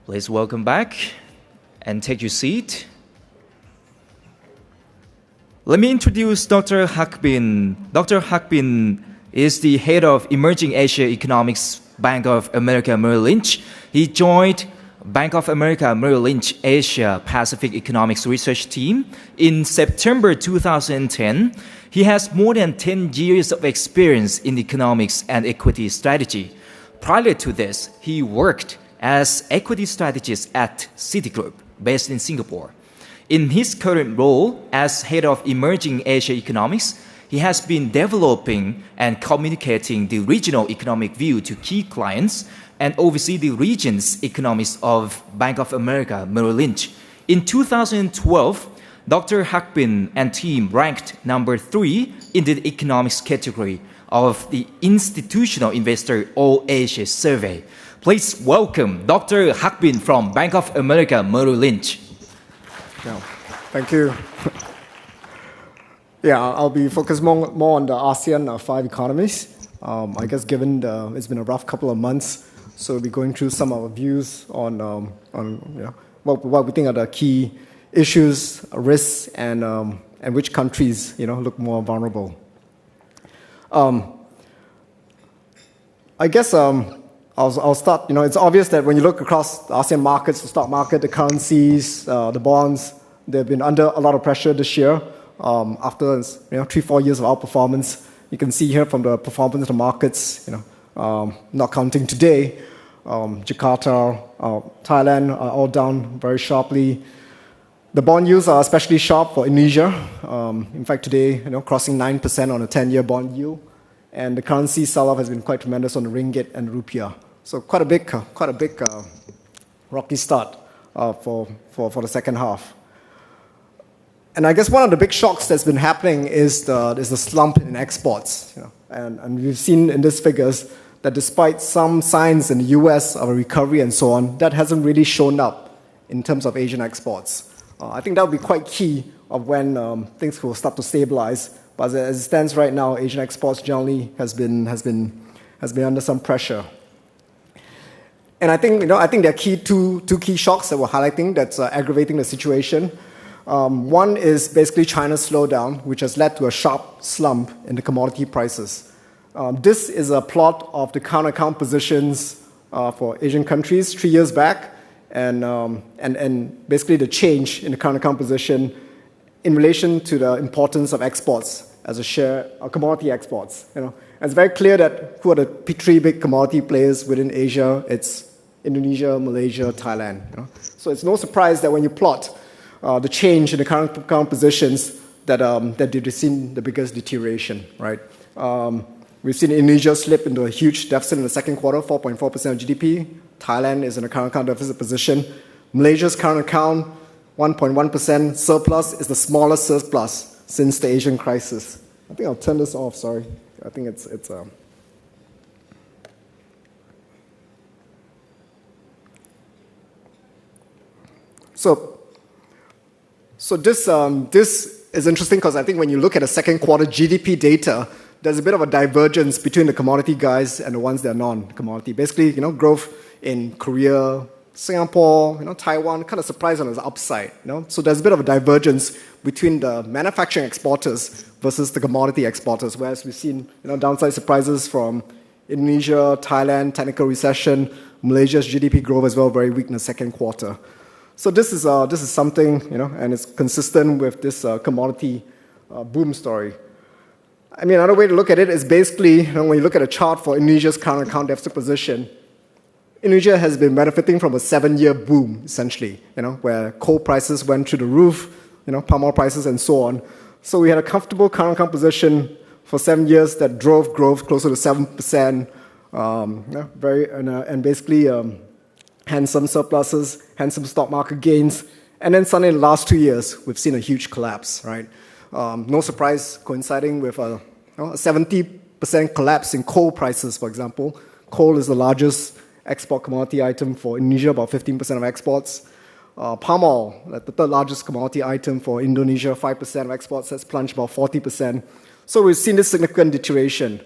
Please welcome back and take your seat. Let me introduce Dr. Hak Bin. Dr. Hak Bin is the head of Emerging Asia Economics, Bank of America Merrill Lynch. He joined Bank of America Merrill Lynch Asia Pacific Economics Research Team in September 2010. He has more than 10 years of experience in economics and equity strategy. Prior to this, he worked as equity strategist at Citigroup, based in Singapore. In his current role as head of Emerging Asia Economics, he has been developing and communicating the regional economic view to key clients and oversee the region's economics of Bank of America Merrill Lynch. In 2012, Dr. Hak Bin and team ranked number 3 in the economics category of the Institutional Investor All Asia Survey. Please welcome Dr. Hak Bin from Bank of America Merrill Lynch. Yeah, thank you. Yeah, I'll be focused more on the ASEAN 5 economies. I guess given it's been a rough couple of months, so we'll be going through some of our views on what we think are the key issues, risks, and which countries look more vulnerable. I guess I'll start. It's obvious that when you look across the ASEAN markets, the stock market, the currencies, the bonds, they've been under a lot of pressure this year. After 3-4 years of outperformance, you can see here from the performance of the markets. Not counting today, Jakarta, Thailand are all down very sharply. The bond yields are especially sharp for Indonesia. In fact, today, crossing 9% on a 10-year bond yield, and the currency sell-off has been quite tremendous on the ringgit and rupiah. So quite a big rocky start for the second half. And I guess one of the big shocks that's been happening is the slump in exports. And we've seen in these figures that despite some signs in the US of a recovery and so on, that hasn't really shown up in terms of Asian exports. I think that will be quite key of when things will start to stabilize. But as it stands right now, Asian exports generally has been under some pressure. And I think there are two key shocks that we're highlighting that's aggravating the situation. One is basically China's slowdown, which has led to a sharp slump in the commodity prices. This is a plot of the current account positions for Asian countries 3 years back, and basically the change in the current account position in relation to the importance of exports as a share of commodity exports. And it's very clear that who are the 3 big commodity players within Asia. It's Indonesia, Malaysia, Thailand. So it's no surprise that when you plot the change in the current account positions that they've seen the biggest deterioration, right? We've seen Indonesia slip into a huge deficit in the second quarter, 4.4% of GDP. Thailand is in a current account deficit position. Malaysia's current account, 1.1% surplus, is the smallest surplus since the Asian crisis. I think I'll turn this off, sorry. I think it's So this is interesting because I think when you look at the second quarter GDP data, there's a bit of a divergence between the commodity guys and the ones that are non-commodity. Basically, growth in Korea, Singapore, Taiwan, kind of surprised on the upside. So there's a bit of a divergence between the manufacturing exporters versus the commodity exporters, whereas we've seen downside surprises from Indonesia, Thailand, technical recession, Malaysia's GDP growth as well, very weak in the second quarter. So this is something, and it's consistent with this commodity boom story. I mean, another way to look at it is basically, when you look at a chart for Indonesia's current account deficit position, Indonesia has been benefiting from a 7-year boom, essentially, where coal prices went through the roof, palm oil prices and so on. So we had a comfortable current account position for 7 years that drove growth closer to 7%, and basically handsome surpluses, handsome stock market gains. And then suddenly in the last 2 years, we've seen a huge collapse, right? No surprise, coinciding with a 70% collapse in coal prices, for example. Coal is the largest export commodity item for Indonesia, about 15% of exports. Palm oil, the third largest commodity item for Indonesia, 5% of exports, has plunged about 40%. So we've seen this significant deterioration.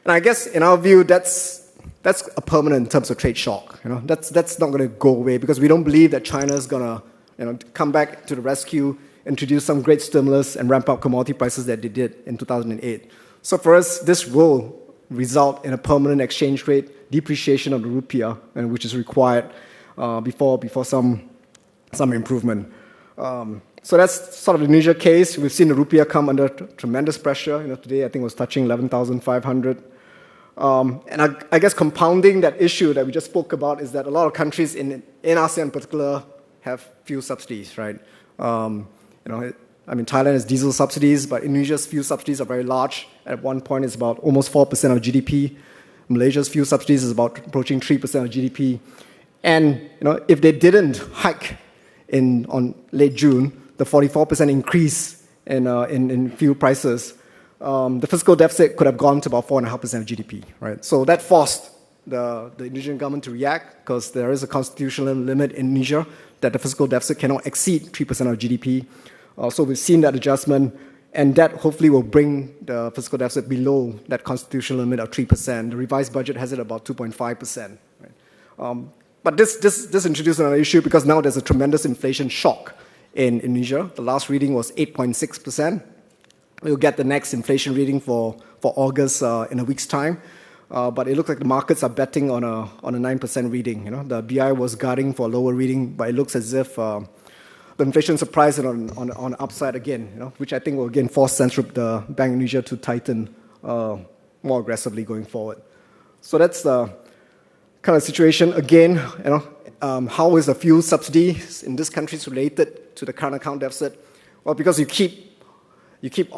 And I guess in our view, that's that's a permanent in terms of trade shock. That's not going to go away because we don't believe that China is going to come back to the rescue, introduce some great stimulus, and ramp up commodity prices that they did in 2008. So for us, this will result in a permanent exchange rate depreciation of the rupiah, which is required before some improvement. So that's sort of the Indonesia case. We've seen the rupiah come under tremendous pressure. Today I think it was touching 11,500. And I guess compounding that issue that we just spoke about is that a lot of countries in ASEAN in particular have fuel subsidies, right? Thailand has diesel subsidies, but Indonesia's fuel subsidies are very large. At one point, it's about almost 4% of GDP. Malaysia's fuel subsidies is about approaching 3% of GDP. And if they didn't hike on late June, the 44% increase in fuel prices, the fiscal deficit could have gone to about 4.5% of GDP, right? So that forced the Indonesian government to react because there is a constitutional limit in Indonesia that the fiscal deficit cannot exceed 3% of GDP. So we've seen that adjustment, and that hopefully will bring the fiscal deficit below that constitutional limit of 3%. The revised budget has it about 2.5%. Right? But this introduced another issue because now there's a tremendous inflation shock in Indonesia. The last reading was 8.6%. We'll get the next inflation reading for August in a week's time. But it looks like the markets are betting on a 9% reading. The BI was guarding for a lower reading, but it looks as if the inflation surprise is on the upside again, which I think will again force the Bank of Indonesia to tighten more aggressively going forward. So that's the kind of situation. Again, how is the fuel subsidies in this country related to the current account deficit? Well, because you keep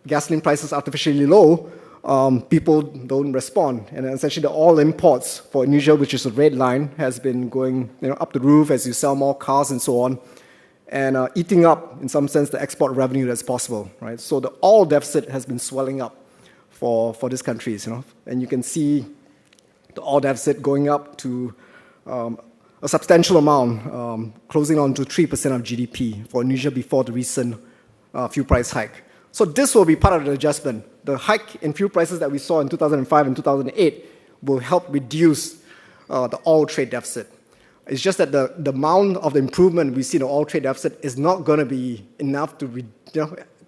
gasoline prices artificially low, people don't respond. And essentially the oil imports for Indonesia, which is the red line, has been going up the roof as you sell more cars and so on, and eating up, in some sense, the export revenue that's possible. Right? So the oil deficit has been swelling up for these countries. And you can see the oil deficit going up to a substantial amount, closing on to 3% of GDP for Indonesia before the recent fuel price hike. So this will be part of the adjustment. The hike in fuel prices that we saw in 2005 and 2008 will help reduce the oil trade deficit. It's just that the amount of the improvement we see in the oil trade deficit is not going to be enough to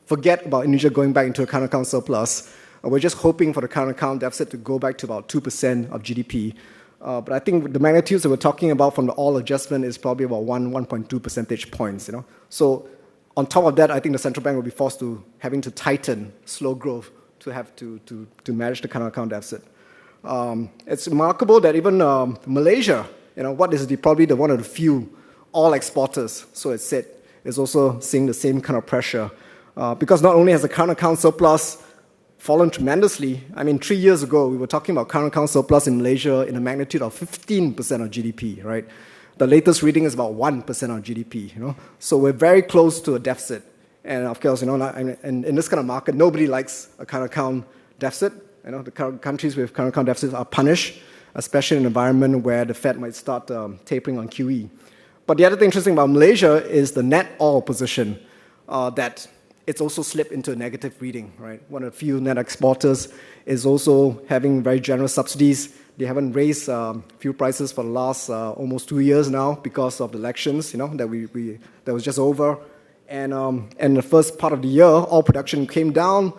forget about Indonesia going back into a current account surplus. We're just hoping for the current account deficit to go back to about 2% of GDP. But I think the magnitudes that we're talking about from the oil adjustment is probably about 1.2 percentage points. So on top of that, I think the central bank will be forced to having to tighten slow growth to have to manage the current account deficit. It's remarkable that even Malaysia, what is probably one of the few oil exporters, so it's said, is also seeing the same kind of pressure. Because not only has the current account surplus fallen tremendously, 3 years ago, we were talking about current account surplus in Malaysia in a magnitude of 15% of GDP, right? The latest reading is about 1% of GDP, So we're very close to a deficit. And of course, in this kind of market, nobody likes a current account deficit. The countries with current account deficits are punished, especially in an environment where the Fed might start tapering on QE. But the other thing interesting about Malaysia is the net oil position, that it's also slipped into a negative reading, right? One of the few net exporters is also having very generous subsidies. They haven't raised fuel prices for the last almost 2 years now because of the elections, that was just over. And the first part of the year, oil production came down,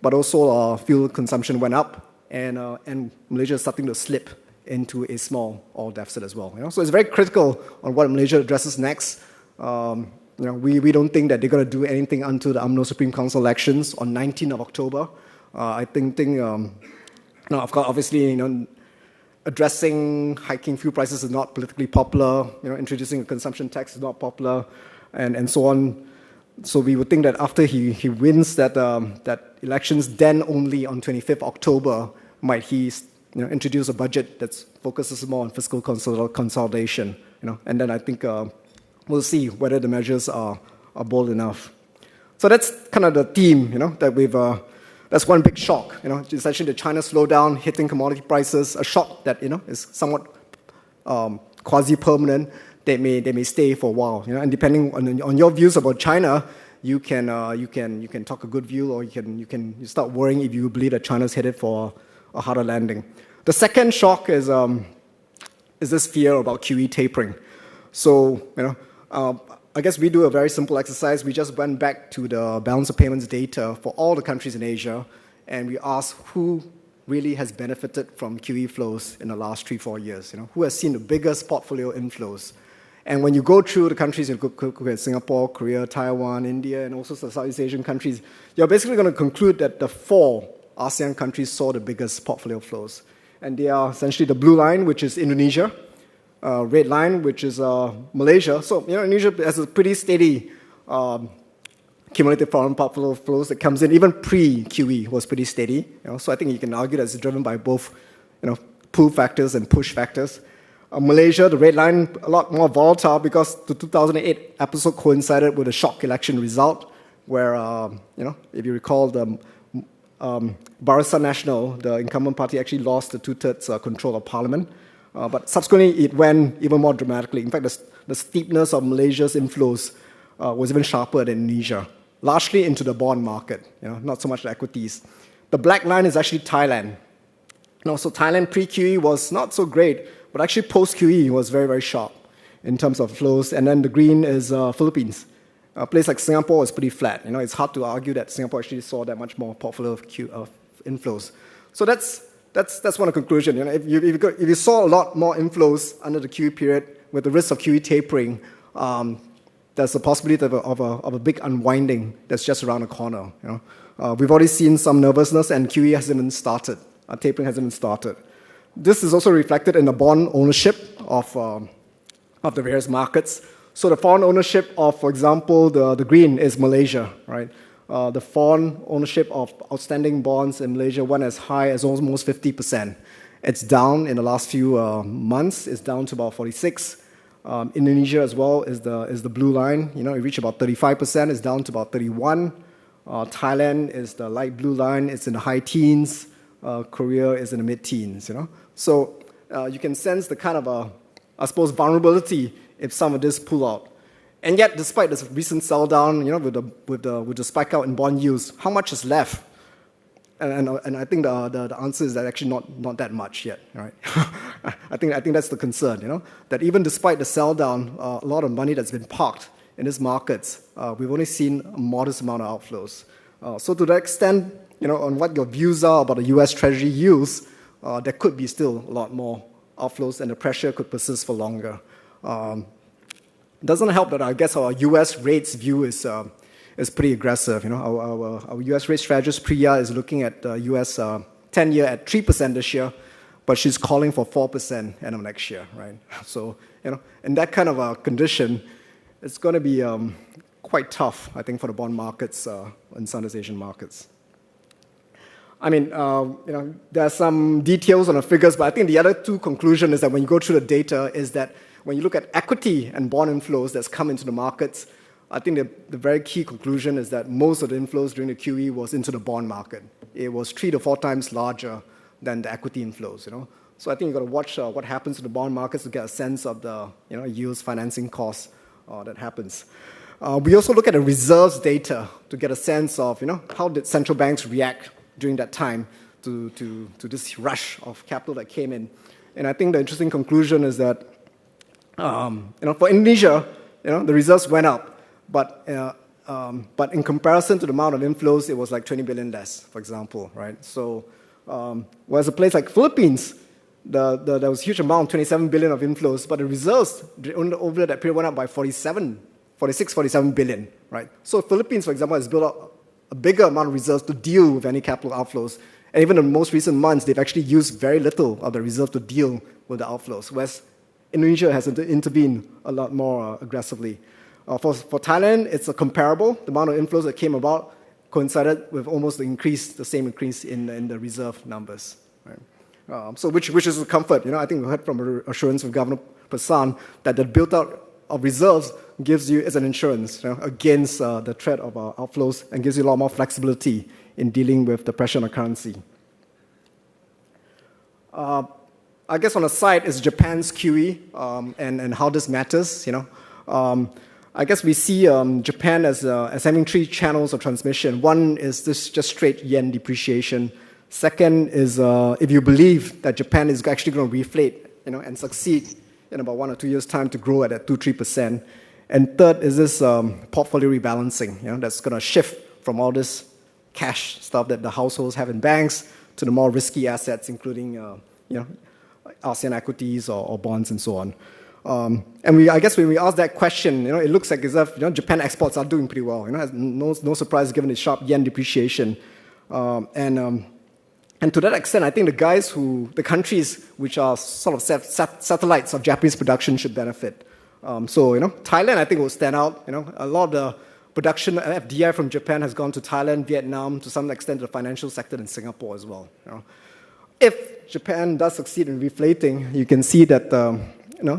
but also fuel consumption went up, and Malaysia is starting to slip into a small oil deficit as well. So it's very critical on what Malaysia addresses next. We don't think that they're going to do anything until the UMNO Supreme Council elections on 19th of October. I think of course, obviously, addressing hiking fuel prices is not politically popular. Introducing a consumption tax is not popular, and so on. So we would think that after he wins that elections, then only on 25th October might he introduce a budget that focuses more on fiscal consolidation. And then I think we'll see whether the measures are bold enough. So that's kind of the theme, that we've. That's one big shock, essentially the China slowdown hitting commodity prices, a shock that is somewhat quasi-permanent. They may stay for a while, and depending on your views about China, you can talk a good view, or you start worrying if you believe that China's headed for a harder landing. The second shock is this fear about QE tapering. So, I guess we do a very simple exercise. We just went back to the balance of payments data for all the countries in Asia, and we asked who really has benefited from QE flows in the last 3-4 years. Who has seen the biggest portfolio inflows? And when you go through the countries, you look at Singapore, Korea, Taiwan, India, and also the Southeast Asian countries, you're basically going to conclude that the 4 ASEAN countries saw the biggest portfolio flows. And they are essentially the blue line, which is Indonesia, red line, which is Malaysia. So, Indonesia has a pretty steady cumulative foreign portfolio flows that comes in. Even pre-QE was pretty steady. So I think you can argue that it's driven by both, pull factors and push factors. Malaysia, the red line, a lot more volatile because the 2008 episode coincided with a shock election result where, if you recall, the Barisan Nasional, the incumbent party, actually lost the 2/3 control of parliament. But subsequently, it went even more dramatically. In fact, the steepness of Malaysia's inflows was even sharper than Indonesia, largely into the bond market, not so much the equities. The black line is actually Thailand. So Thailand pre-QE was not so great, but actually post-QE was very, very sharp in terms of flows. And then the green is Philippines. A place like Singapore is pretty flat. It's hard to argue that Singapore actually saw that much more portfolio of inflows. So that's one conclusion. If you saw a lot more inflows under the QE period with the risk of QE tapering, there's a possibility of a big unwinding that's just around the corner. We've already seen some nervousness, and QE hasn't even started. Tapering hasn't even started. This is also reflected in the bond ownership of the various markets. So the foreign ownership of, for example, the green is Malaysia, right? The foreign ownership of outstanding bonds in Malaysia went as high as almost 50%. It's down in the last few months. It's down to about 46%. Indonesia as well is the blue line. It reached about 35%. It's down to about 31%. Thailand is the light blue line. It's in the high teens. Korea is in the mid-teens. So you can sense the kind of, I suppose, vulnerability if some of this pull out. And yet, despite this recent sell down, with the spike out in bond yields, how much is left? And I think the answer is that actually not that much yet, right? I think that's the concern, that even despite the sell down, a lot of money that's been parked in these markets, we've only seen a modest amount of outflows. So to that extent, on what your views are about the U.S. Treasury yields, there could be still a lot more outflows, and the pressure could persist for longer. It doesn't help that I guess our U.S. rates view is pretty aggressive. Our U.S. rate strategist Priya is looking at the U.S. 10-year at 3% this year, but she's calling for 4% end of next year, right? So, in that kind of a condition, it's going to be quite tough, I think, for the bond markets in Southeast Asian markets. I mean, there are some details on the figures, but I think the other two conclusions is that when you go through the data is that when you look at equity and bond inflows that's come into the markets, I think the very key conclusion is that most of the inflows during the QE was into the bond market. It was 3 to 4 times larger than the equity inflows. So I think you've got to watch what happens to the bond markets to get a sense of the yields financing costs that happens. We also look at the reserves data to get a sense of how did central banks react during that time to this rush of capital that came in. And I think the interesting conclusion is that for Indonesia, the reserves went up, but in comparison to the amount of inflows, it was like 20 billion less, for example, right? So whereas a place like Philippines, there was a huge amount, 27 billion of inflows, but the reserves over that period went up by 47 billion, right? So Philippines, for example, has built up a bigger amount of reserves to deal with any capital outflows. And even in the most recent months, they've actually used very little of the reserve to deal with the outflows, whereas Indonesia has intervened a lot more aggressively. For Thailand, it's a comparable. The amount of inflows that came about coincided with almost the same increase in the reserve numbers. Right? So which is a comfort. I think we heard from assurance from Governor Prasan that the built-out of reserves gives you as an insurance against the threat of outflows and gives you a lot more flexibility in dealing with the pressure on the currency. I guess on the side is Japan's QE and how this matters. I guess we see Japan as having 3 channels of transmission. One is this just straight yen depreciation. Second is if you believe that Japan is actually going to reflate, and succeed in about 1 or 2 years' time to grow at a 2-3%. And third is this portfolio rebalancing, that's going to shift from all this cash stuff that the households have in banks to the more risky assets, including ASEAN equities or bonds and so on. And I guess when we ask that question, it looks like as if Japan exports are doing pretty well. No surprise given the sharp yen depreciation. And to that extent, I think the countries which are sort of satellites of Japanese production should benefit. So Thailand, I think, will stand out. A lot of the production FDI from Japan has gone to Thailand, Vietnam, to some extent to the financial sector in Singapore as well. If Japan does succeed in reflating, you can see that the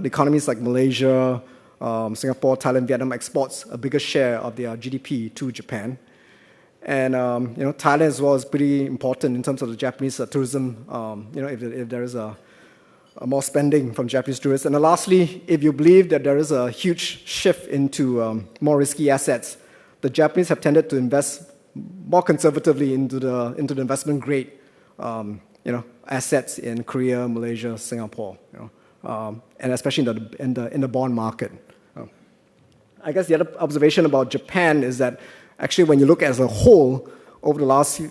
economies like Malaysia, Singapore, Thailand, Vietnam exports a bigger share of their GDP to Japan. And Thailand as well is pretty important in terms of the Japanese tourism. If there is a more spending from Japanese tourists. And then lastly, if you believe that there is a huge shift into more risky assets, the Japanese have tended to invest more conservatively into the investment grade assets in Korea, Malaysia, Singapore, and especially in the bond market. I guess the other observation about Japan is that actually, when you look as a whole over the last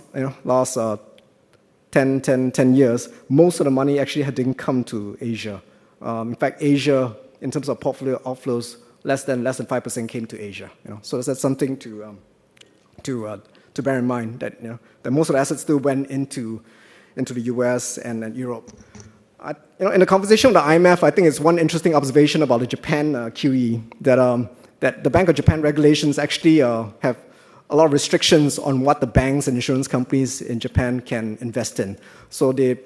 10 years, most of the money actually didn't come to Asia. In fact, Asia, in terms of portfolio outflows, less than 5% came to Asia. So that's something to bear in mind, that that most of the assets still went into the US and Europe. In the conversation with the IMF, I think it's one interesting observation about the Japan QE that the Bank of Japan regulations actually have a lot of restrictions on what the banks and insurance companies in Japan can invest in. So a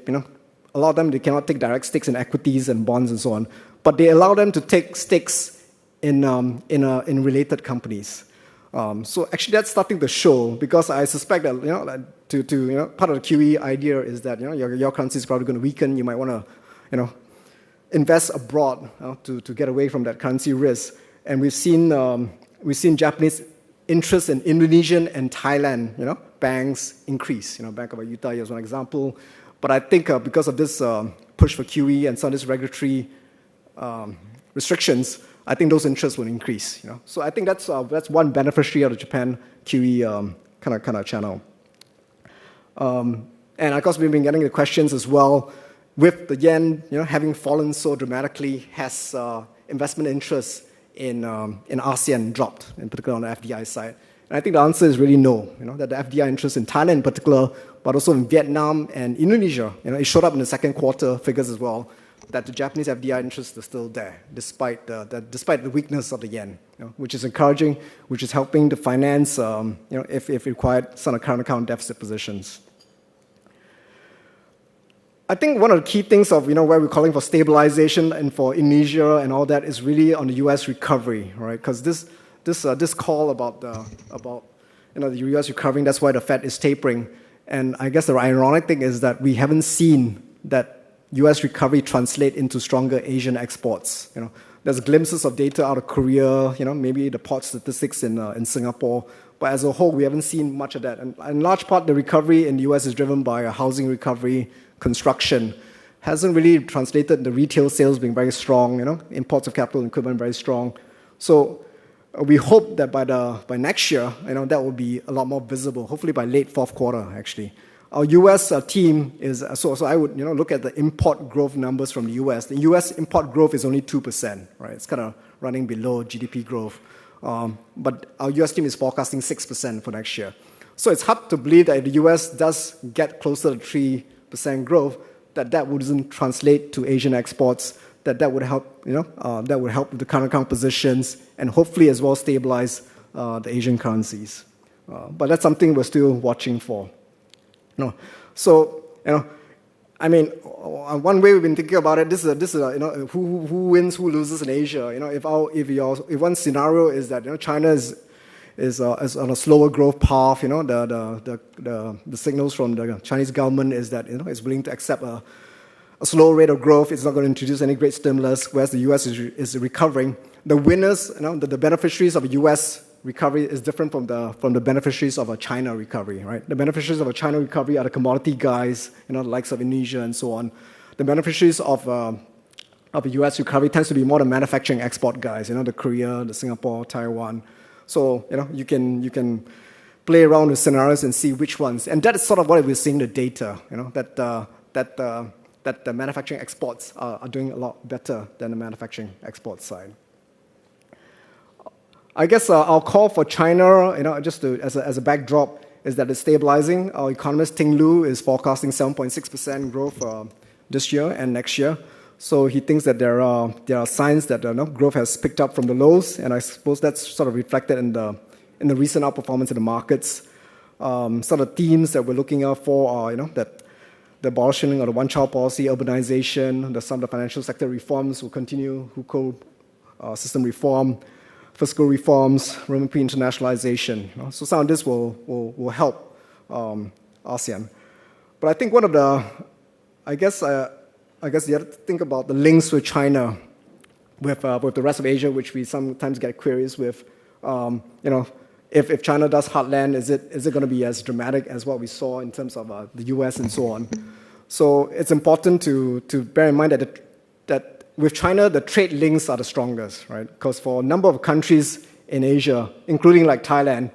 lot of them, they cannot take direct stakes in equities and bonds and so on, but they allow them to take stakes in related companies. So actually, that's starting to show, because I suspect that part of the QE idea is that your currency is probably going to weaken. You might want to invest abroad to get away from that currency risk. And we've seen Japanese interest in Indonesian and Thailand, banks increase. Bank of Ayutthaya is one example. But I think because of this push for QE and some of these regulatory restrictions, I think those interests will increase. So I think that's one beneficiary of the Japan QE kind of channel. And of course, we've been getting the questions as well. With the yen, having fallen so dramatically, has investment interests in ASEAN dropped, in particular on the FDI side? And I think the answer is really no. That the FDI interest in Thailand in particular, but also in Vietnam and Indonesia, it showed up in the second quarter figures as well, that the Japanese FDI interest is still there, despite the weakness of the yen, which is encouraging, which is helping to finance, if required, some current account deficit positions. I think one of the key things of where we're calling for stabilization and for Indonesia and all that is really on the U.S. recovery, right? Because this call about the U.S. recovering, that's why the Fed is tapering. And I guess the ironic thing is that we haven't seen that U.S. recovery translate into stronger Asian exports. There's glimpses of data out of Korea, maybe the port statistics in Singapore. But as a whole, we haven't seen much of that. And in large part, the recovery in the U.S. is driven by a housing recovery. Construction hasn't really translated into retail sales being very strong, imports of capital and equipment very strong. So we hope that by next year, that will be a lot more visible, hopefully by late fourth quarter, actually. Our U.S. team is, so I would look at the import growth numbers from the U.S. The U.S. import growth is only 2%, right? It's kind of running below GDP growth. But our U.S. team is forecasting 6% for next year. So it's hard to believe that if the U.S. does get closer to 3% growth, that wouldn't translate to Asian exports, that would help, that would help with the current account positions and hopefully as well stabilize the Asian currencies. But that's something we're still watching for. So, I mean, one way we've been thinking about it, this is who wins, who loses in Asia. If one scenario is that China is on a slower growth path, the signals from the Chinese government is that it's willing to accept a slower rate of growth. It's not going to introduce any great stimulus, whereas the U.S. is recovering. The winners, the beneficiaries of a U.S. recovery is different from the beneficiaries of a China recovery, right? The beneficiaries of a China recovery are the commodity guys, the likes of Indonesia and so on. The beneficiaries of a U.S. recovery tends to be more the manufacturing export guys, the Korea, the Singapore, Taiwan. So you can play around with scenarios and see which ones. And that is sort of what we're seeing in the data, that the manufacturing exports are doing a lot better than the manufacturing export side. I guess our call for China, just as a backdrop, is that it's stabilizing. Our economist Ting Lu is forecasting 7.6% growth this year and next year. So he thinks that there are signs that growth has picked up from the lows, and I suppose that's sort of reflected in the recent outperformance in the markets. Some of the themes that we're looking out for are that the abolishing of the one-child policy, urbanization, some of the financial sector reforms will continue, hukou system reform, fiscal reforms, renminbi internationalization. So some of this will help ASEAN. But I think one of the, I guess you have to think about the links with China, with the rest of Asia, which we sometimes get queries with. If China does heartland, is it going to be as dramatic as what we saw in terms of the US and so on? So it's important to bear in mind that with China, the trade links are the strongest, right? Because for a number of countries in Asia, including like Thailand,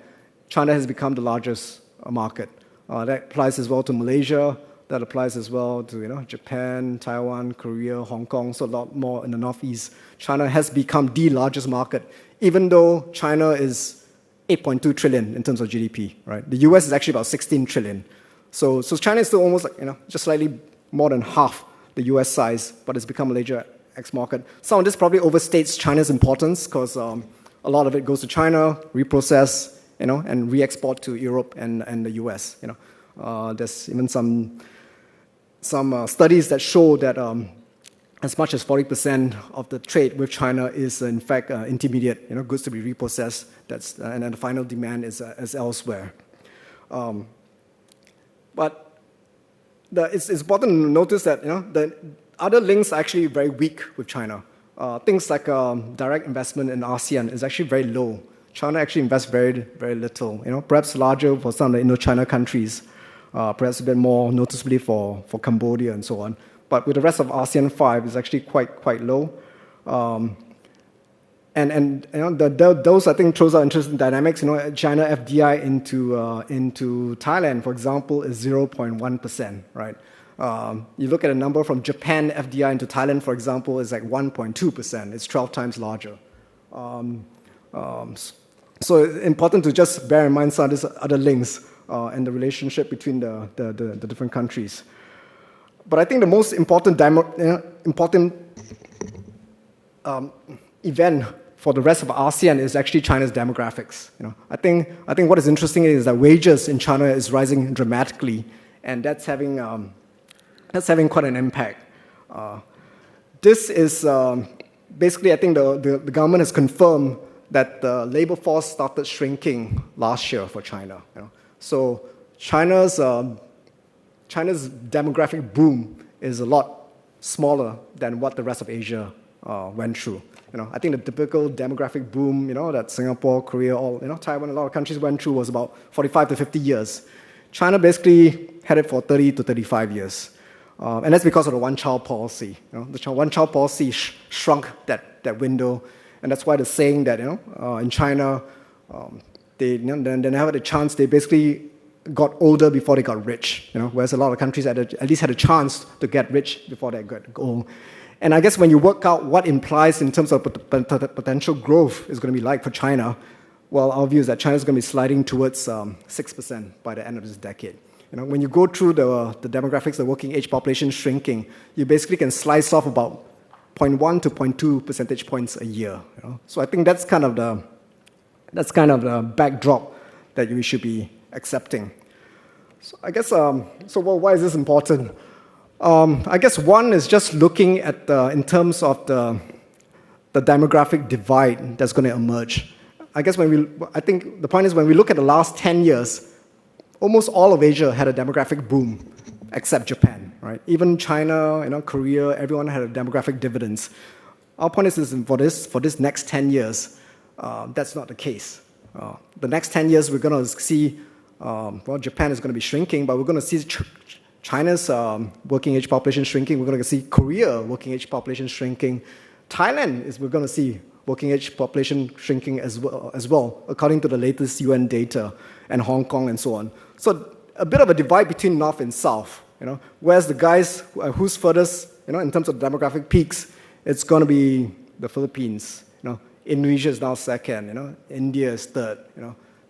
China has become the largest market. That applies as well to Malaysia. That applies as well to Japan, Taiwan, Korea, Hong Kong, so a lot more in the Northeast. China has become the largest market, even though China is 8.2 trillion in terms of GDP, right? The US is actually about 16 trillion. So China is still almost just slightly more than half the US size, but it's become a major ex-market. Some of this probably overstates China's importance because a lot of it goes to China, reprocess, and re-export to Europe and the US. There's even some studies that show that as much as 40% of the trade with China is in fact intermediate, goods to be reprocessed. And then the final demand is elsewhere. But it's important to notice that the other links are actually very weak with China. Things like direct investment in ASEAN is actually very low. China actually invests very, very little. Perhaps larger for some of the Indo-China countries, perhaps a bit more noticeably for Cambodia and so on. But with the rest of ASEAN 5, it's actually quite low. Those I think throws out interesting dynamics. China FDI into Thailand, for example, is 0.1%, right? You look at a number from Japan FDI into Thailand, for example, is like 1.2%. It's 12 times larger. So it's important to just bear in mind some of these other links and the relationship between the different countries. But I think the most important event for the rest of ASEAN is actually China's demographics. I think what is interesting is that wages in China is rising dramatically, and that's having quite an impact. This is basically, I think the government has confirmed that the labor force started shrinking last year for China. So China's demographic boom is a lot smaller than what the rest of Asia went through. I think the typical demographic boom, that Singapore, Korea, Taiwan, a lot of countries went through was about 45 to 50 years. China basically had it for 30 to 35 years. And that's because of the one-child policy. The one-child policy shrunk that window, and that's why the saying that in China, they never had a chance. They basically got older before they got rich. Whereas a lot of countries at least had a chance to get rich before they got old. And I guess when you work out what implies in terms of potential growth is going to be like for China, well, our view is that China is going to be sliding towards 6% by the end of this decade. When you go through the demographics, the working age population shrinking, you basically can slice off about 0.1 to 0.2 percentage points a year. So I think that's kind of the backdrop that we should be accepting. So I guess why is this important? I guess one is just looking at in terms of the demographic divide that's going to emerge. I think the point is when we look at the last 10 years, almost all of Asia had a demographic boom, except Japan, right? Even China, Korea, everyone had a demographic dividends. Our point is for this next 10 years, that's not the case. The next 10 years, we're going to see, well, Japan is going to be shrinking, but we're going to see China's working age population shrinking. We're going to see Korea working age population shrinking. Thailand we're going to see working age population shrinking as well, according to the latest UN data, and Hong Kong and so on. So a bit of a divide between North and South. Whereas the guys who's furthest, in terms of demographic peaks, it's going to be the Philippines. Indonesia is now second. India is third.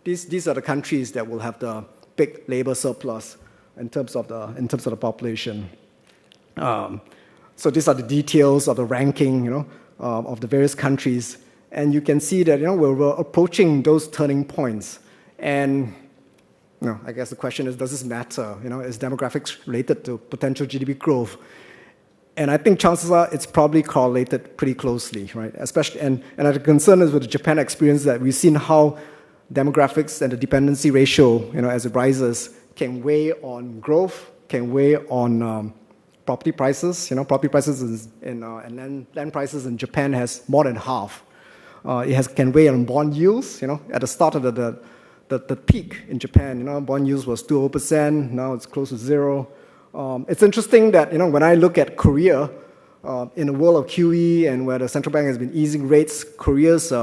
These are the countries that will have the big labor surplus in terms of the population. So these are the details of the ranking, of the various countries, and you can see that we're approaching those turning points. And I guess the question is, does this matter? Is demographics related to potential GDP growth? And I think chances are it's probably correlated pretty closely, right? Especially, and the concern is with the Japan experience that we've seen how demographics and the dependency ratio, as it rises, can weigh on growth, can weigh on property prices. Property prices and land prices in Japan has more than half. It can weigh on bond yields. At the start of the peak in Japan, bond yields was 2%. Now it's close to zero. It's interesting that when I look at Korea, in a world of QE and where the central bank has been easing rates, Korea's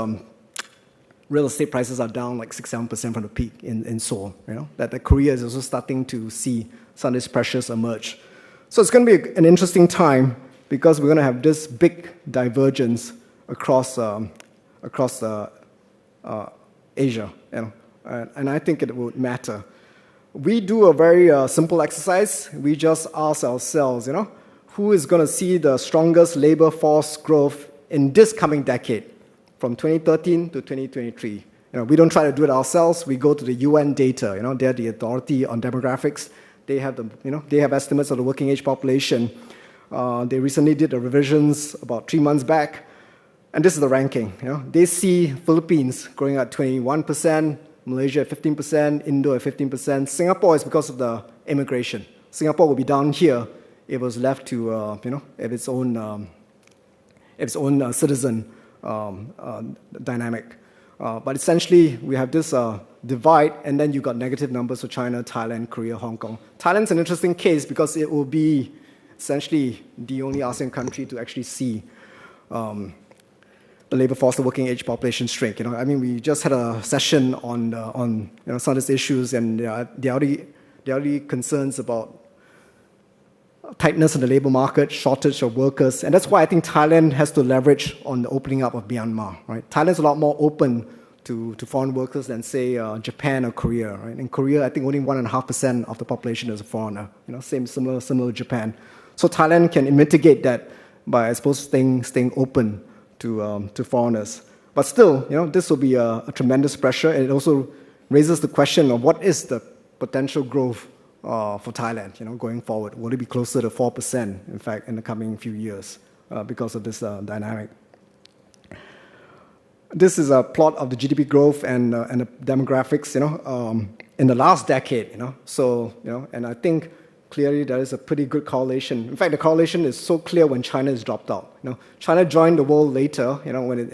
real estate prices are down like 6-7% from the peak in Seoul. That Korea is also starting to see some of these pressures emerge. So it's going to be an interesting time because we're going to have this big divergence across Asia, and I think it would matter. We do a very simple exercise. We just ask ourselves, who is going to see the strongest labor force growth in this coming decade, from 2013 to 2023? We don't try to do it ourselves. We go to the UN data. They're the authority on demographics. They have they have estimates of the working age population. They recently did the revisions about 3 months back, and this is the ranking. They see Philippines growing at 21%. Malaysia at 15%, Indo at 15%. Singapore is because of the immigration. Singapore will be down here if it was left to if its own citizen dynamic. But essentially, we have this divide, and then you got negative numbers for China, Thailand, Korea, Hong Kong. Thailand's an interesting case because it will be essentially the only ASEAN country to actually see the labor force, the working age population shrink. We just had a session on some of these issues, and there are already concerns about tightness in the labor market, shortage of workers, and that's why I think Thailand has to leverage on the opening up of Myanmar. Right? Thailand's a lot more open to foreign workers than say Japan or Korea. Right? In Korea, I think only 1.5% of the population is a foreigner. Similar to Japan. So Thailand can mitigate that by, I suppose, staying open to foreigners. But still, this will be a tremendous pressure, and it also raises the question of what is the potential growth for Thailand, going forward. Will it be closer to 4%, in fact, in the coming few years because of this dynamic? This is a plot of the GDP growth and the demographics, in the last decade, and I think clearly there is a pretty good correlation. In fact, the correlation is so clear when China is dropped out. China joined the world later, when it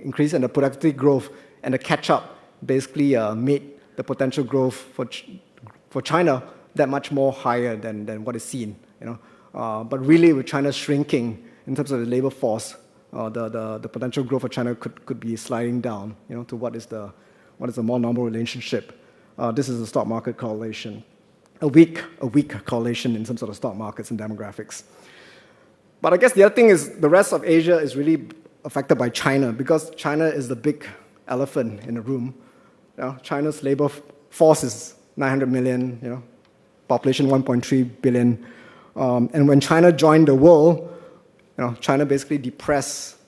increased, and the productivity growth and the catch-up basically made the potential growth for China that much more higher than what is seen. But really, with China shrinking in terms of the labor force, the potential growth for China could be sliding down, to what is a more normal relationship. This is the stock market correlation. A weak correlation in terms of the stock markets and demographics. But I guess the other thing is the rest of Asia is really affected by China because China is the big elephant in the room. China's labor force is 900 million, population 1.3 billion. And when China joined the world, China basically depressed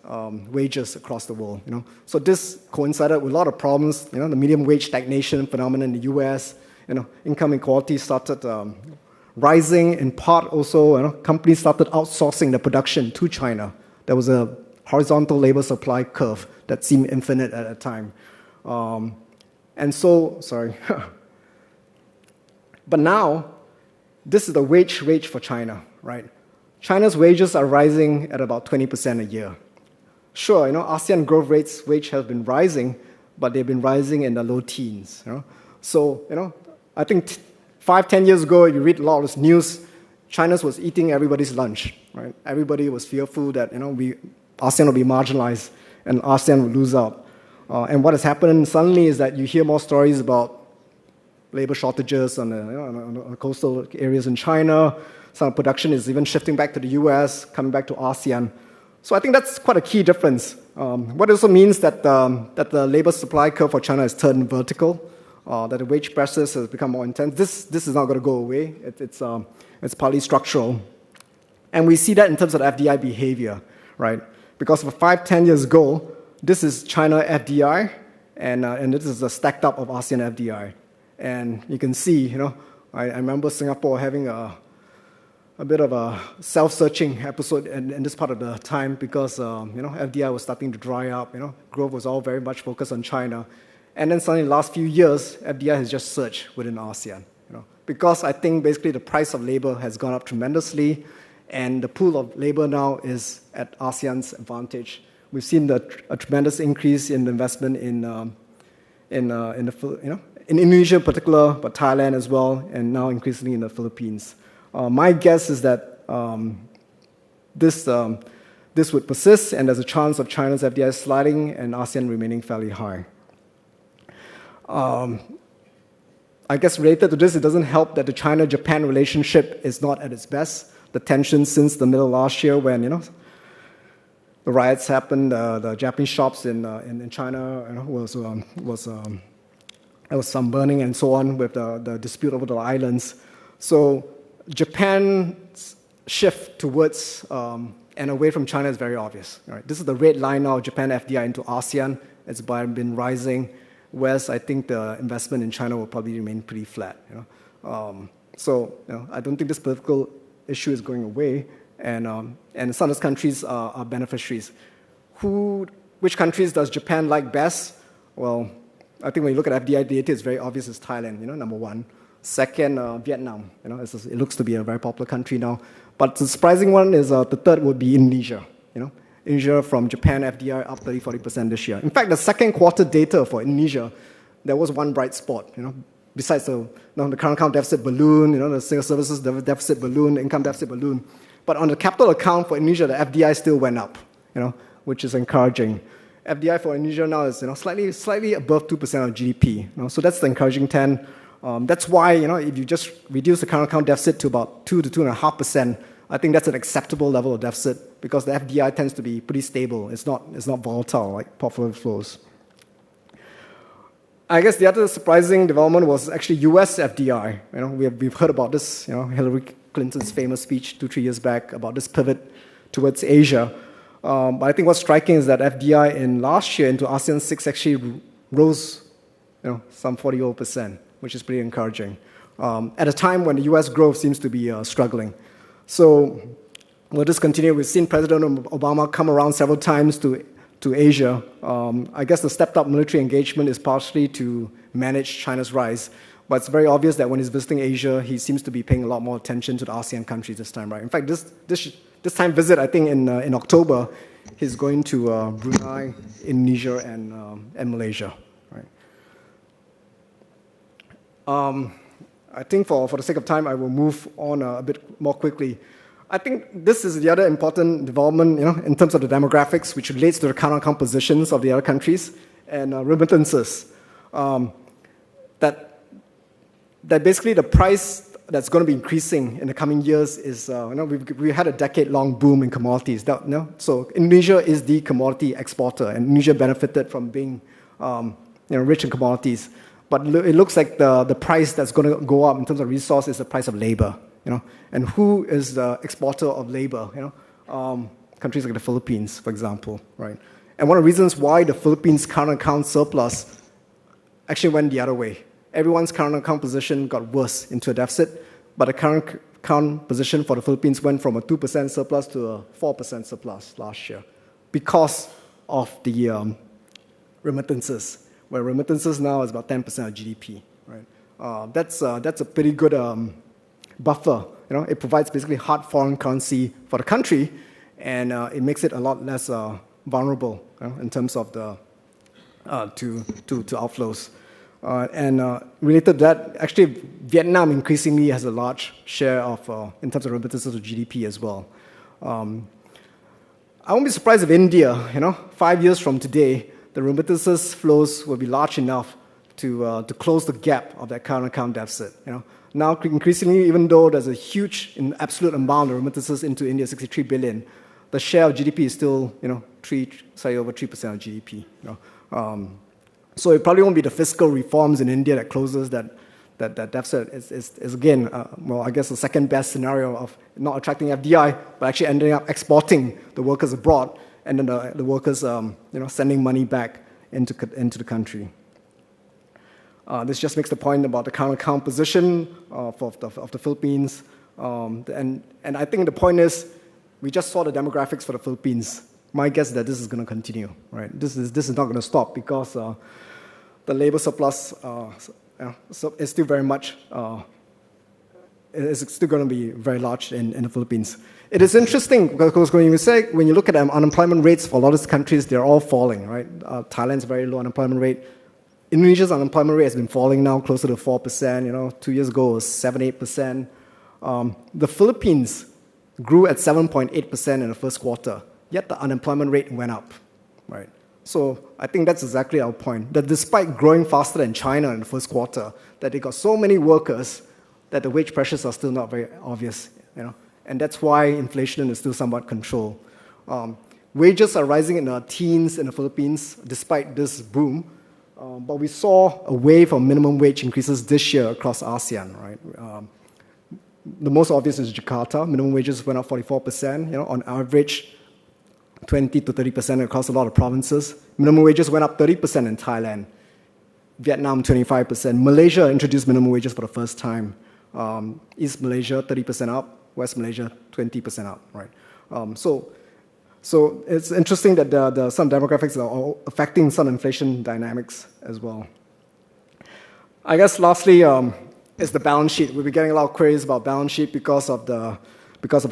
wages across the world. So this coincided with a lot of problems. The medium wage stagnation phenomenon in the U.S. Income inequality started rising. In part, also, companies started outsourcing the production to China. There was a horizontal labor supply curve that seemed infinite at that time. But now, this is the wage rate for China, right? China's wages are rising at about 20% a year. Sure, ASEAN growth rates wage has been rising, but they've been rising in the low teens. So, I think 5-10 years ago, you read a lot of this news, China was eating everybody's lunch, right? Everybody was fearful that, ASEAN will be marginalized and ASEAN will lose out. And what has happened suddenly is that you hear more stories about labor shortages on the coastal areas in China. Some production is even shifting back to the US, coming back to ASEAN. So I think that's quite a key difference. What also means that the labor supply curve for China has turned vertical, that the wage pressures has become more intense. This is not going to go away. It's partly structural. And we see that in terms of FDI behavior, right? Because for 5-10 years ago, this is China FDI, and this is a stacked up of ASEAN FDI. And you can see, I remember Singapore having a bit of a self-searching episode in this part of the time because, FDI was starting to dry up. Growth was all very much focused on China. And then suddenly, in the last few years, FDI has just surged within ASEAN. Because I think basically the price of labor has gone up tremendously, and the pool of labor now is at ASEAN's advantage. We've seen a tremendous increase in investment in Indonesia in particular, but Thailand as well, and now increasingly in the Philippines. My guess is that this would persist, and there's a chance of China's FDI sliding and ASEAN remaining fairly high. I guess related to this, it doesn't help that the China-Japan relationship is not at its best. The tension since the middle of last year when, the riots happened, the Japanese shops in China was some burning and so on with the dispute over the islands. So Japan's shift towards and away from China is very obvious. Right? This is the red line now, Japan FDI into ASEAN. It's been rising, whereas I think the investment in China will probably remain pretty flat. So I don't think this political issue is going away, and some of those countries are beneficiaries. Which countries does Japan like best? Well, I think when you look at FDI data, it's very obvious it's Thailand, number one. Second, Vietnam. It looks to be a very popular country now. But the surprising one is the third would be Indonesia. Indonesia from Japan FDI up 30-40% this year. In fact, the second quarter data for Indonesia, there was one bright spot. Besides the current account deficit balloon, the single services deficit balloon, the income deficit balloon. But on the capital account for Indonesia, the FDI still went up, which is encouraging. FDI for Indonesia now is slightly above 2% of GDP. So that's the encouraging trend. That's why if you just reduce the current account deficit to about 2 to 2.5%, I think that's an acceptable level of deficit because the FDI tends to be pretty stable. It's not volatile like portfolio flows. I guess the other surprising development was actually U.S. FDI. We've heard about this. Hillary Clinton's famous speech 2-3 years back about this pivot towards Asia. But I think what's striking is that FDI in last year into ASEAN 6 actually rose, some 40%, which is pretty encouraging. At a time when the U.S. growth seems to be struggling. So we'll just continue. We've seen President Obama come around several times to Asia. I guess the stepped-up military engagement is partially to manage China's rise. But it's very obvious that when he's visiting Asia, he seems to be paying a lot more attention to the ASEAN countries this time, right? In fact, this time visit, I think in October, he's going to Brunei, Indonesia, and Malaysia, right? I think for the sake of time, I will move on a bit more quickly. I think this is the other important development, in terms of the demographics, which relates to the current account positions of the other countries and remittances. That basically the price that's going to be increasing in the coming years is, we had a decade-long boom in commodities. So Indonesia is the commodity exporter, and Indonesia benefited from being, rich in commodities. But it looks like the price that's going to go up in terms of resource is the price of labor. And who is the exporter of labor? Countries like the Philippines, for example, right? And one of the reasons why the Philippines' current account surplus actually went the other way. Everyone's current account position got worse into a deficit, but the current account position for the Philippines went from a 2% surplus to a 4% surplus last year because of the remittances, where remittances now is about 10% of GDP, right? That's a pretty good buffer. It provides basically hard foreign currency for the country, and it makes it a lot less vulnerable in terms of the to outflows. Related to that, actually, Vietnam increasingly has a large share of, in terms of remittances to GDP as well. I won't be surprised if India, 5 years from today, the remittances flows will be large enough to close the gap of that current account deficit. Now, increasingly, even though there's a huge, in absolute amount of remittances into India, 63 billion, the share of GDP is still, over 3% of GDP. So it probably won't be the fiscal reforms in India that closes that deficit. Is again, I guess the second best scenario of not attracting FDI, but actually ending up exporting the workers abroad, and then the workers, sending money back into the country. This just makes the point about the current account position of the Philippines, and I think the point is, we just saw the demographics for the Philippines. My guess is that this is going to continue, right? This is not going to stop because the labor surplus is still very much is still going to be very large in the Philippines. It is interesting because when you look at unemployment rates for a lot of these countries, they're all falling, right? Thailand's very low unemployment rate. Indonesia's unemployment rate has been falling now closer to 4%. 2 years ago it was 7-8%. The Philippines grew at 7.8% in the first quarter, yet the unemployment rate went up, right? So I think that's exactly our point, that despite growing faster than China in the first quarter, that they got so many workers that the wage pressures are still not very obvious, and that's why inflation is still somewhat controlled. Wages are rising in the teens in the Philippines despite this boom, but we saw a wave of minimum wage increases this year across ASEAN, right? The most obvious is Jakarta. Minimum wages went up 44%, on average 20 to 30% across a lot of provinces. Minimum wages went up 30% in Thailand. Vietnam, 25%. Malaysia introduced minimum wages for the first time. East Malaysia, 30% up. West Malaysia, 20% up, right? So it's interesting that some demographics are affecting some inflation dynamics as well. I guess lastly is the balance sheet. We'll be getting a lot of queries about balance sheet because of the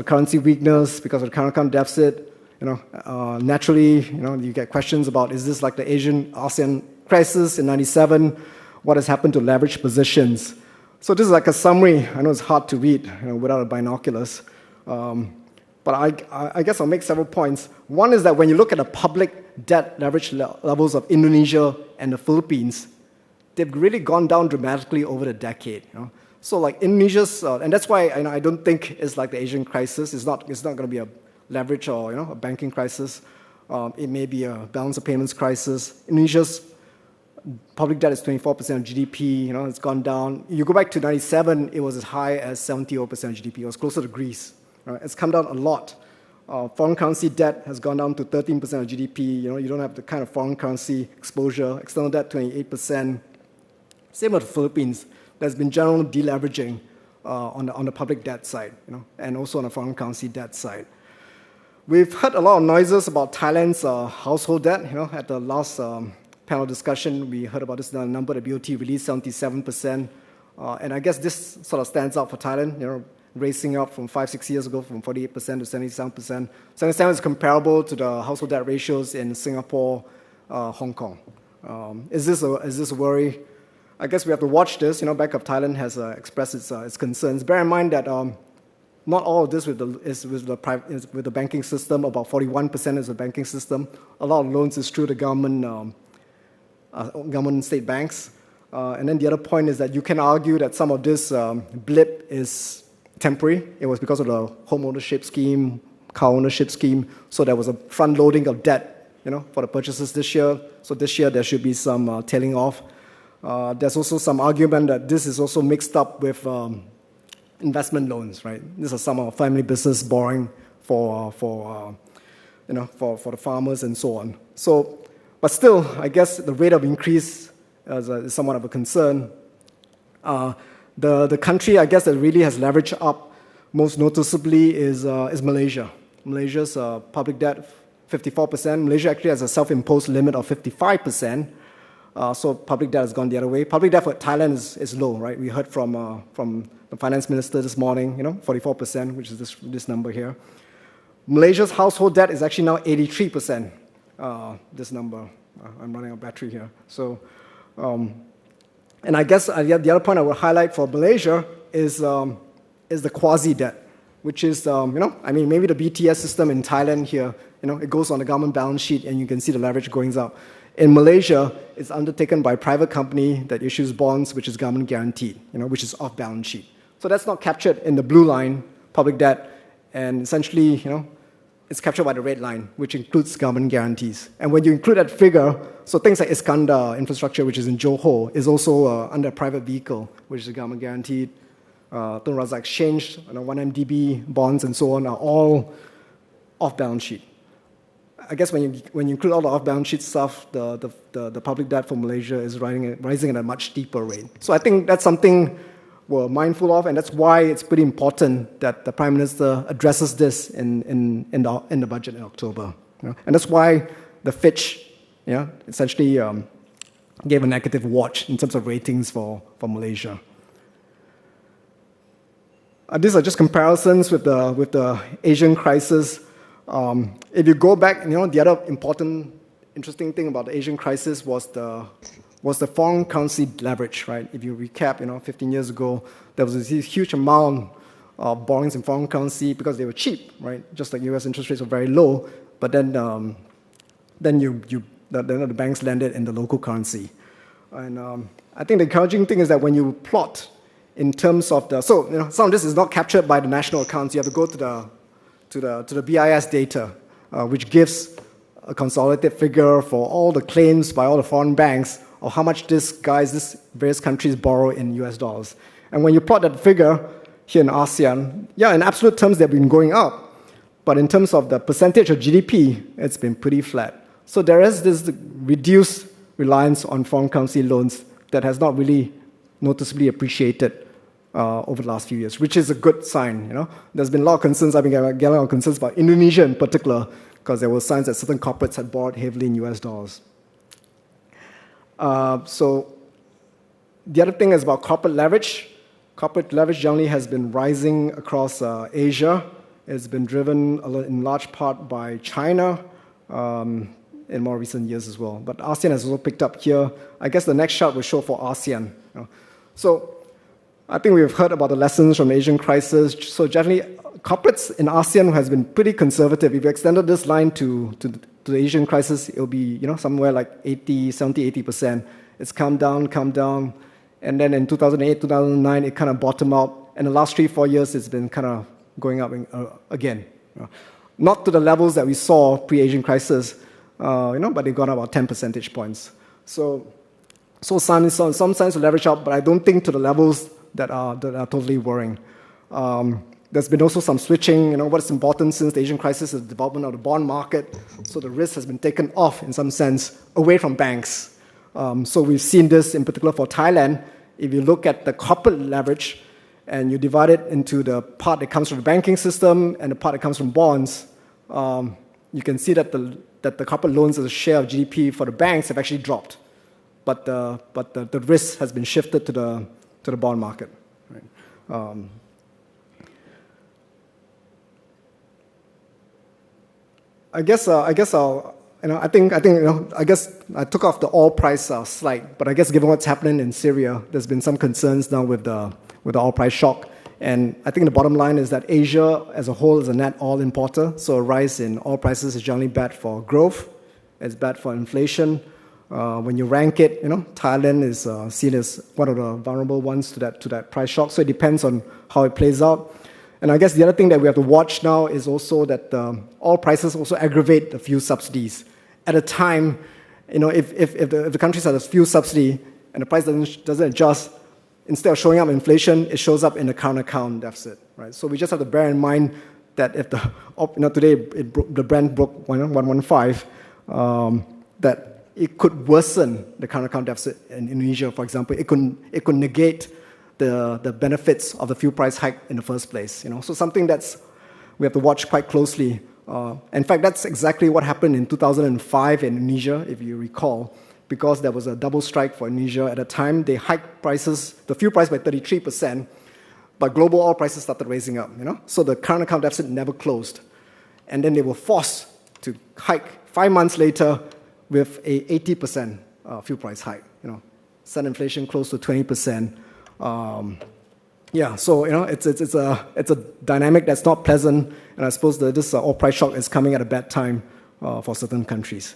currency weakness, because of the current account deficit. Naturally, you get questions about, is this like the ASEAN crisis in '97? What has happened to leverage positions? So this is like a summary. I know it's hard to read without binoculars, but I guess I'll make several points. One is that when you look at the public debt leverage levels of Indonesia and the Philippines, they've really gone down dramatically over the decade. So like Indonesia's, and that's why I don't think it's like the Asian crisis. It's not going to be a leverage or a banking crisis. It may be a balance of payments crisis. Indonesia's public debt is 24% of GDP. It's gone down. You go back to '97, it was as high as 70% of GDP. It was closer to Greece. It's come down a lot. Foreign currency debt has gone down to 13% of GDP. You don't have the kind of foreign currency exposure. External debt, 28%. Same with the Philippines. There's been general deleveraging on the public debt side, and also on the foreign currency debt side. We've heard a lot of noises about Thailand's household debt. At the last panel discussion, we heard about this number. The BOT released 77%, and I guess this sort of stands out for Thailand. Racing up from 5-6 years ago from 48% to 77%. 77% is comparable to the household debt ratios in Singapore, Hong Kong. Is this a worry? I guess we have to watch this. Bank of Thailand has expressed its concerns. Bear in mind that not all of this is with the banking system. About 41% is the banking system. A lot of loans is through the government and state banks. And then the other point is that you can argue that some of this blip is temporary. It was because of the home ownership scheme, car ownership scheme. So there was a front loading of debt, for the purchases this year. So this year there should be some tailing off. There's also some argument that this is also mixed up with investment loans, right? These are some of family business borrowing for the farmers and so on. So, but still, I guess the rate of increase is somewhat of a concern. The country, I guess, that really has leveraged up most noticeably is Malaysia. Malaysia's public debt, 54%. Malaysia actually has a self-imposed limit of 55%. So public debt has gone the other way. Public debt for Thailand is low, right? We heard from the finance minister this morning, 44%, which is this number here. Malaysia's household debt is actually now 83%, this number. I'm running out of battery here. So, and I guess the other point I would highlight for Malaysia is the quasi-debt, which is, maybe the BTS system in Thailand here, it goes on the government balance sheet and you can see the leverage going up. In Malaysia, it's undertaken by a private company that issues bonds, which is government guaranteed, which is off balance sheet. So that's not captured in the blue line, public debt, and essentially, it's captured by the red line, which includes government guarantees. And when you include that figure, so things like Iskandar infrastructure, which is in Johor, is also under a private vehicle, which is government guaranteed. Tun Razak Exchange, 1MDB bonds, and so on are all off balance sheet. I guess when you include all the off-balance sheet stuff, the public debt for Malaysia is rising at a much steeper rate. So I think that's something we're mindful of, and that's why it's pretty important that the Prime Minister addresses this in the budget in October. And that's why the Fitch essentially gave a negative watch in terms of ratings for Malaysia. These are just comparisons with the Asian crisis. If you go back, the other important, interesting thing about the Asian crisis was the foreign currency leverage, right? If you recap, 15 years ago, there was this huge amount of borrowings in foreign currency because they were cheap, right? Just like U.S. interest rates were very low, but then the banks lended in the local currency. And I think the encouraging thing is that when you plot in terms of some of this is not captured by the national accounts. You have to go to the BIS data, which gives a consolidated figure for all the claims by all the foreign banks of how much these various countries borrow in US dollars. And when you plot that figure here in ASEAN, in absolute terms, they've been going up. But in terms of the percentage of GDP, it's been pretty flat. So there is this reduced reliance on foreign currency loans that has not really noticeably appreciated over the last few years, which is a good sign. There's been a lot of concerns. I've been getting a lot of concerns about Indonesia in particular, because there were signs that certain corporates had borrowed heavily in US dollars. So the other thing is about corporate leverage. Corporate leverage generally has been rising across Asia. It's been driven in large part by China in more recent years as well. But ASEAN has also picked up here. I guess the next chart will show for ASEAN. So I think we've heard about the lessons from the Asian crisis. So generally, corporates in ASEAN has been pretty conservative. If you extended this line to the Asian crisis, it'll be somewhere like 80%. It's come down. And then in 2008, 2009, it kind of bottomed out. And the last 3-4 years, it's been kind of going up again. Not to the levels that we saw pre-Asian crisis, but they've gone up about 10 percentage points. So some signs of leverage up, but I don't think to the levels that are totally worrying. There's been also some switching. What's important since the Asian crisis is the development of the bond market. So the risk has been taken off, in some sense, away from banks. So we've seen this in particular for Thailand. If you look at the corporate leverage and you divide it into the part that comes from the banking system and the part that comes from bonds, you can see that the corporate loans as a share of GDP for the banks have actually dropped. But the risk has been shifted to the bond market. Right? I guess I took off the oil price slide, but I guess given what's happening in Syria, there's been some concerns now with the oil price shock. And I think the bottom line is that Asia as a whole is a net oil importer, so a rise in oil prices is generally bad for growth, it's bad for inflation. When you rank it, Thailand is seen as one of the vulnerable ones to that price shock. So it depends on how it plays out. And I guess the other thing that we have to watch now is also that oil prices also aggravate the fuel subsidies. At a time, if the countries have a fuel subsidy and the price doesn't adjust, instead of showing up in inflation, it shows up in the current account deficit. Right? So we just have to bear in mind that if today the Brent broke 115, that it could worsen the current account deficit in Indonesia, for example. It could negate the benefits of the fuel price hike in the first place. So something we have to watch quite closely. In fact, that's exactly what happened in 2005 in Indonesia, if you recall, because there was a double strike for Indonesia. At the time, they hiked the fuel price by 33%, but global oil prices started raising up. So the current account deficit never closed. And then they were forced to hike 5 months later with a 80% fuel price hike. Sun inflation close to 20%. So it's a dynamic that's not pleasant, and I suppose that this oil price shock is coming at a bad time for certain countries.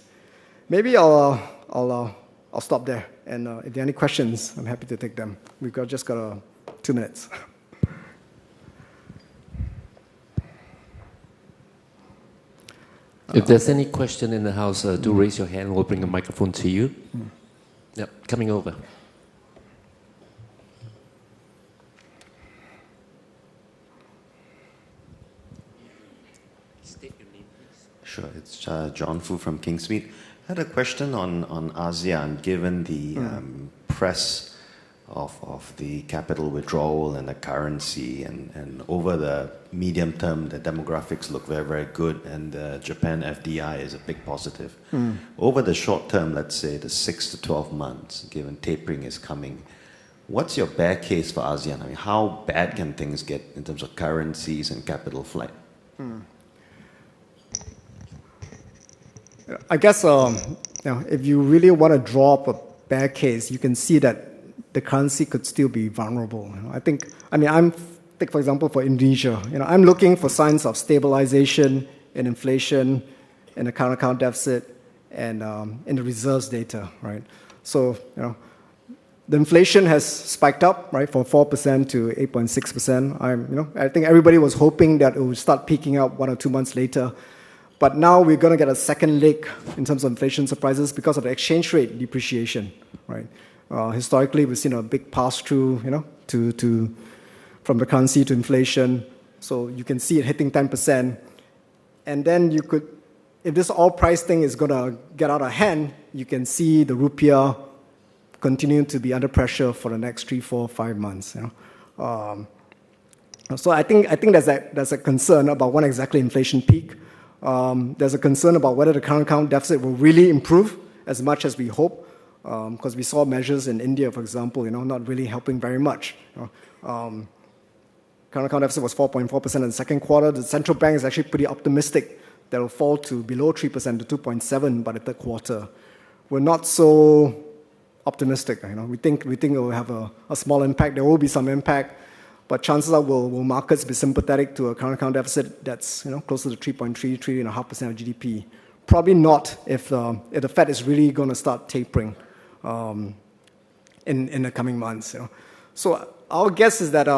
Maybe I'll stop there, and if there are any questions, I'm happy to take them. We've just got 2 minutes. If there's any question in the house, do raise your hand. We'll bring a microphone to you. Yep, coming over. State your name, please. Sure, it's John Fu from Kingsmead. I had a question on ASEAN, given the press of the capital withdrawal and the currency, and over the medium term, the demographics look very, very good, and the Japan FDI is a big positive. Over the short term, let's say the 6 to 12 months, given tapering is coming, what's your bear case for ASEAN? I mean, how bad can things get in terms of currencies and capital flight? I guess if you really want to draw up a bear case, you can see that the currency could still be vulnerable. Take for example for Indonesia. I'm looking for signs of stabilization in inflation, in the current account deficit, and in the reserves data. Right. So the inflation has spiked up, right, from 4% to 8.6%. I think everybody was hoping that it would start peaking out 1 or 2 months later. But now we're going to get a second leg in terms of inflation surprises because of the exchange rate depreciation, right? Historically, we've seen a big pass-through, from the currency to inflation. So you can see it hitting 10%. And then if this oil price thing is going to get out of hand, you can see the rupiah continuing to be under pressure for the next 3, 4, 5 months. So I think there's a concern about when exactly inflation peak. There's a concern about whether the current account deficit will really improve as much as we hope, because we saw measures in India, for example, not really helping very much. Current account deficit was 4.4% in the second quarter. The central bank is actually pretty optimistic that it will fall to below 3% to 2.7% by the third quarter. We're not so optimistic. We think it will have a small impact. There will be some impact. But chances are, will markets be sympathetic to a current account deficit that's closer to 3.3, 3.5% of GDP? Probably not if the Fed is really going to start tapering in the coming months. So our guess is that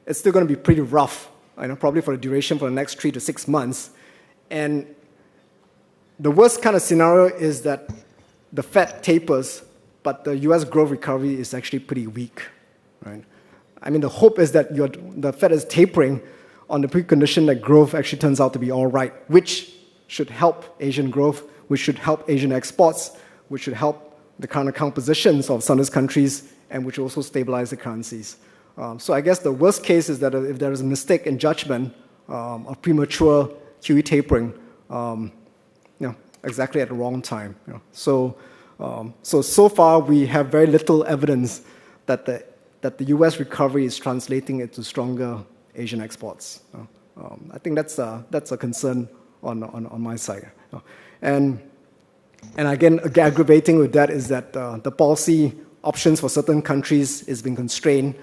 it's still going to be pretty rough, probably for the duration for the next 3 to 6 months. And the worst kind of scenario is that the Fed tapers, but the U.S. growth recovery is actually pretty weak, right? The hope is that the Fed is tapering on the precondition that growth actually turns out to be all right, which should help Asian growth, which should help Asian exports, which should help the current account positions of some of these countries, and which also stabilize the currencies. So I guess the worst case is that if there is a mistake in judgment of premature QE tapering, exactly at the wrong time. So far we have very little evidence that the U.S. recovery is translating into stronger Asian exports. I think that's a concern on my side. And again, aggravating with that is that the policy options for certain countries is being constrained.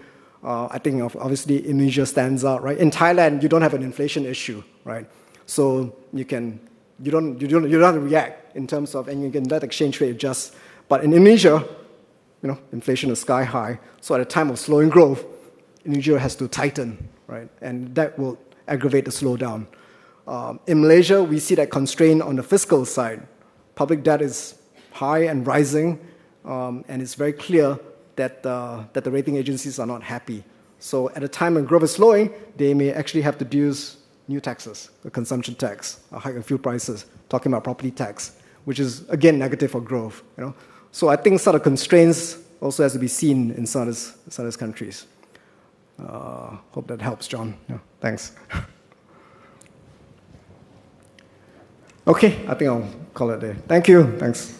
I think obviously Indonesia stands out, right? In Thailand, you don't have an inflation issue, right? So you don't have to react in terms of, and you can let exchange rate adjust. But in Indonesia, inflation is sky high. So at a time of slowing growth, Indonesia has to tighten, right? And that will aggravate the slowdown. In Malaysia, we see that constraint on the fiscal side. Public debt is high and rising, and it's very clear that the rating agencies are not happy. So at a time when growth is slowing, they may actually have to deduce new taxes, the consumption tax, a hike in fuel prices, talking about property tax, which is, again, negative for growth. So I think sort of constraints also has to be seen in some of these countries. Hope that helps, John. Thanks. Okay, I think I'll call it there. Thank you. Thanks.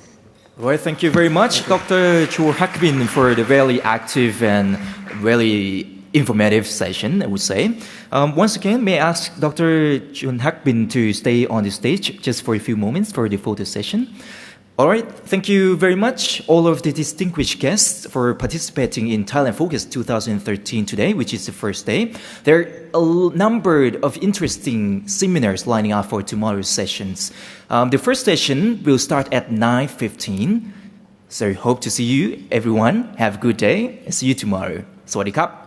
Well, thank you very much, Dr. Chua Hak Bin, for the very active and very informative session, I would say. Once again, may I ask Dr. Chua Hak Bin to stay on the stage just for a few moments for the photo session. All right, thank you very much, all of the distinguished guests, for participating in Thailand Focus 2013 today, which is the first day. There are a number of interesting seminars lining up for tomorrow's sessions. The first session will start at 9:15. So hope to see you, everyone. Have a good day and see you tomorrow. สวัสดีครับ